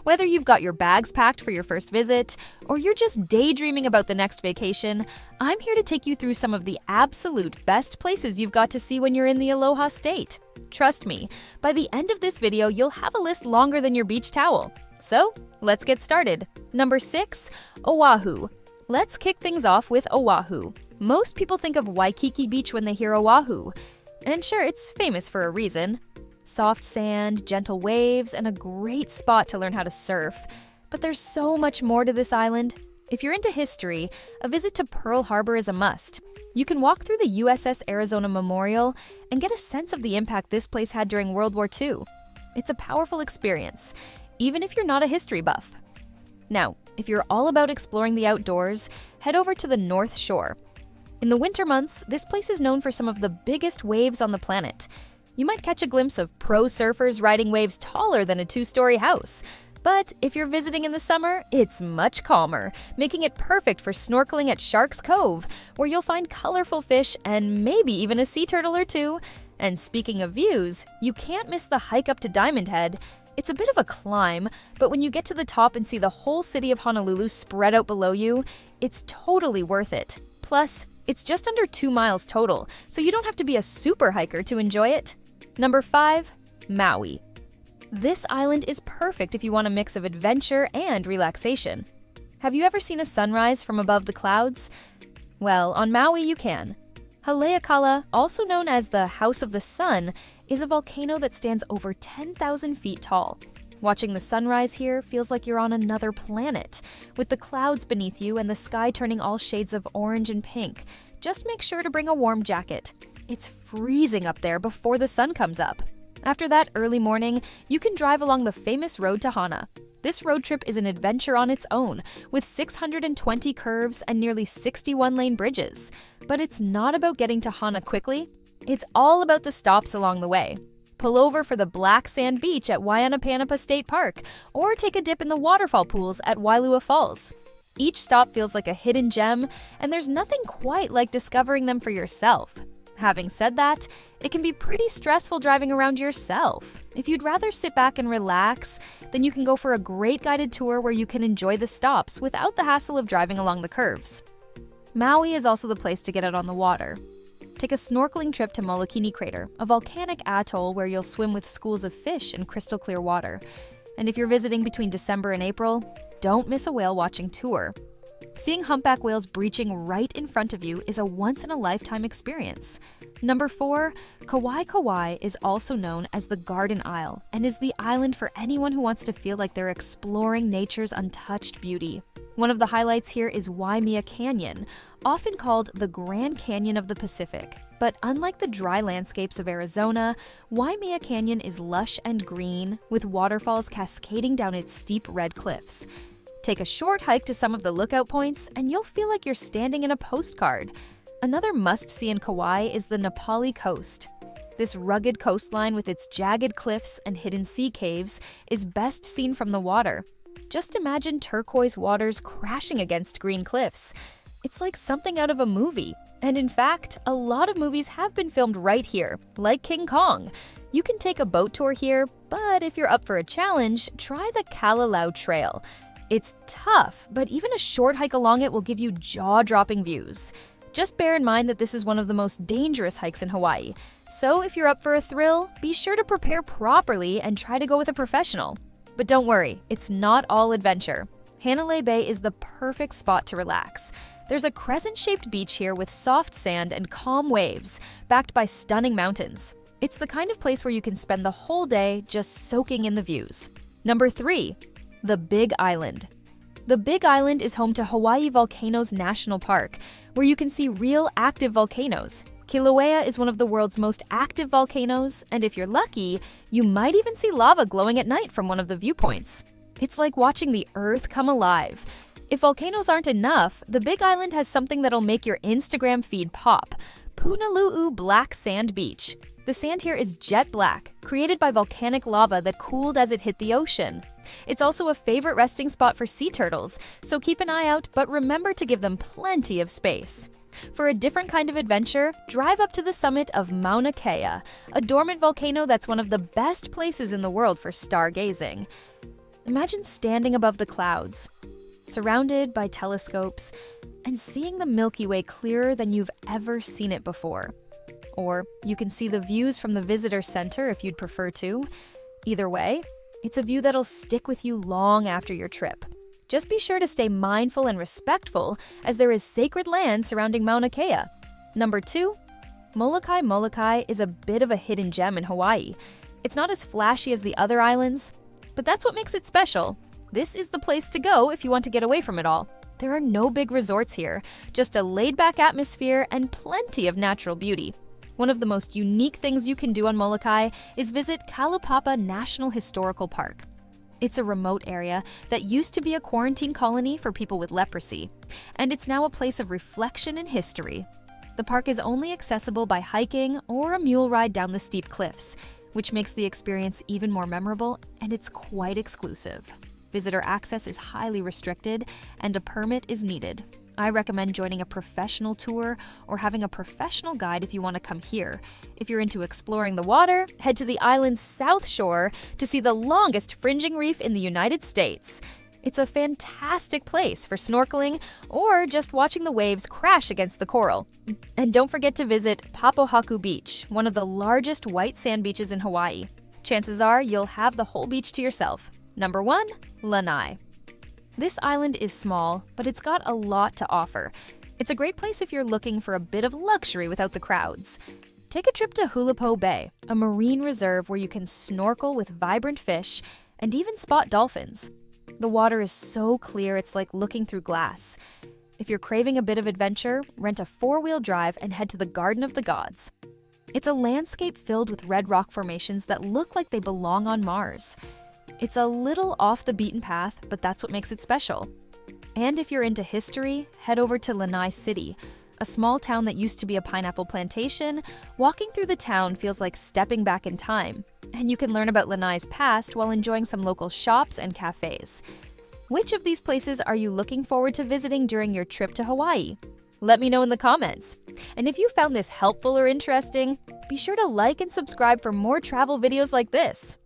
Whether you've got your bags packed for your first visit, or you're just daydreaming about the next vacation, I'm here to take you through some of the absolute best places you've got to see when you're in the Aloha State. Trust me, by the end of this video, you'll have a list longer than your beach towel. So, let's get started. Number 6, Oahu. Let's kick things off with Oahu. Most people think of Waikiki Beach when they hear Oahu. And sure, it's famous for a reason. Soft sand, gentle waves, and a great spot to learn how to surf. But there's so much more to this island. If you're into history, a visit to Pearl Harbor is a must. You can walk through the USS Arizona Memorial and get a sense of the impact this place had during World War II. It's a powerful experience, even if you're not a history buff. Now, if you're all about exploring the outdoors, head over to the North Shore. In the winter months, this place is known for some of the biggest waves on the planet. You might catch a glimpse of pro surfers riding waves taller than a 2-story house. But if you're visiting in the summer, it's much calmer, making it perfect for snorkeling at Shark's Cove, where you'll find colorful fish and maybe even a sea turtle or two. And speaking of views, you can't miss the hike up to Diamond Head. It's a bit of a climb, but when you get to the top and see the whole city of Honolulu spread out below you, it's totally worth it. Plus, it's just under 2 miles total, so you don't have to be a super hiker to enjoy it. Number 5, Maui. This island is perfect if you want a mix of adventure and relaxation. Have you ever seen a sunrise from above the clouds? Well, on Maui you can. Haleakalā, also known as the House of the Sun, is a volcano that stands over 10,000 feet tall. Watching the sunrise here feels like you're on another planet, with the clouds beneath you and the sky turning all shades of orange and pink. Just make sure to bring a warm jacket. It's freezing up there before the sun comes up. After that early morning, you can drive along the famous road to Hana. This road trip is an adventure on its own, with 620 curves and nearly 61 lane bridges. But it's not about getting to Hana quickly. It's all about the stops along the way. Pull over for the black sand beach at Waimea State Park, or take a dip in the waterfall pools at Wailua Falls. Each stop feels like a hidden gem, and there's nothing quite like discovering them for yourself. Having said that, it can be pretty stressful driving around yourself. If you'd rather sit back and relax, then you can go for a great guided tour where you can enjoy the stops without the hassle of driving along the curves. Maui is also the place to get out on the water. Take a snorkeling trip to Molokini Crater, a volcanic atoll where you'll swim with schools of fish in crystal clear water. And if you're visiting between December and April, don't miss a whale watching tour. Seeing humpback whales breaching right in front of you is a once-in-a-lifetime experience. Number 4, Kauai is also known as the Garden Isle and is the island for anyone who wants to feel like they're exploring nature's untouched beauty. One of the highlights here is Waimea Canyon, often called the Grand Canyon of the Pacific. But unlike the dry landscapes of Arizona, Waimea Canyon is lush and green, with waterfalls cascading down its steep red cliffs. Take a short hike to some of the lookout points, and you'll feel like you're standing in a postcard. Another must-see in Kauai is the Napali Coast. This rugged coastline with its jagged cliffs and hidden sea caves is best seen from the water. Just imagine turquoise waters crashing against green cliffs. It's like something out of a movie. And in fact, a lot of movies have been filmed right here, like King Kong. You can take a boat tour here, but if you're up for a challenge, try the Kalalau Trail. It's tough, but even a short hike along it will give you jaw-dropping views. Just bear in mind that this is one of the most dangerous hikes in Hawaii. So if you're up for a thrill, be sure to prepare properly and try to go with a professional. But don't worry, it's not all adventure. Hanalei Bay is the perfect spot to relax. There's a crescent-shaped beach here with soft sand and calm waves, backed by stunning mountains. It's the kind of place where you can spend the whole day just soaking in the views. Number 3. The Big Island. The Big Island is home to Hawaii Volcanoes National Park, where you can see real active volcanoes. Kilauea is one of the world's most active volcanoes, and if you're lucky, you might even see lava glowing at night from one of the viewpoints. It's like watching the Earth come alive. If volcanoes aren't enough, the Big Island has something that'll make your Instagram feed pop: Punalu'u Black Sand Beach. The sand here is jet black, created by volcanic lava that cooled as it hit the ocean. It's also a favorite resting spot for sea turtles, so keep an eye out, but remember to give them plenty of space. For a different kind of adventure, drive up to the summit of Mauna Kea, a dormant volcano that's one of the best places in the world for stargazing. Imagine standing above the clouds, surrounded by telescopes, and seeing the Milky Way clearer than you've ever seen it before. Or you can see the views from the visitor center if you'd prefer to. Either way, it's a view that'll stick with you long after your trip. Just be sure to stay mindful and respectful, as there is sacred land surrounding Mauna Kea. Number 2, Molokai Molokai is a bit of a hidden gem in Hawaii. It's not as flashy as the other islands, but that's what makes it special. This is the place to go if you want to get away from it all. There are no big resorts here, just a laid-back atmosphere and plenty of natural beauty. One of the most unique things you can do on Molokai is visit Kalaupapa National Historical Park. It's a remote area that used to be a quarantine colony for people with leprosy, and it's now a place of reflection and history. The park is only accessible by hiking or a mule ride down the steep cliffs, which makes the experience even more memorable, and it's quite exclusive. Visitor access is highly restricted, and a permit is needed. I recommend joining a professional tour or having a professional guide if you want to come here. If you're into exploring the water, head to the island's south shore to see the longest fringing reef in the United States. It's a fantastic place for snorkeling or just watching the waves crash against the coral. And don't forget to visit Papohaku Beach, one of the largest white sand beaches in Hawaii. Chances are you'll have the whole beach to yourself. Number 1, Lanai. This island is small, but it's got a lot to offer. It's a great place if you're looking for a bit of luxury without the crowds. Take a trip to Hulapo Bay, a marine reserve where you can snorkel with vibrant fish and even spot dolphins. The water is so clear it's like looking through glass. If you're craving a bit of adventure, rent a 4-wheel drive and head to the Garden of the Gods. It's a landscape filled with red rock formations that look like they belong on Mars. It's a little off the beaten path, but that's what makes it special. And if you're into history, head over to Lanai City, a small town that used to be a pineapple plantation. Walking through the town feels like stepping back in time, and you can learn about Lanai's past while enjoying some local shops and cafes. Which of these places are you looking forward to visiting during your trip to Hawaii? Let me know in the comments. And if you found this helpful or interesting, be sure to like and subscribe for more travel videos like this.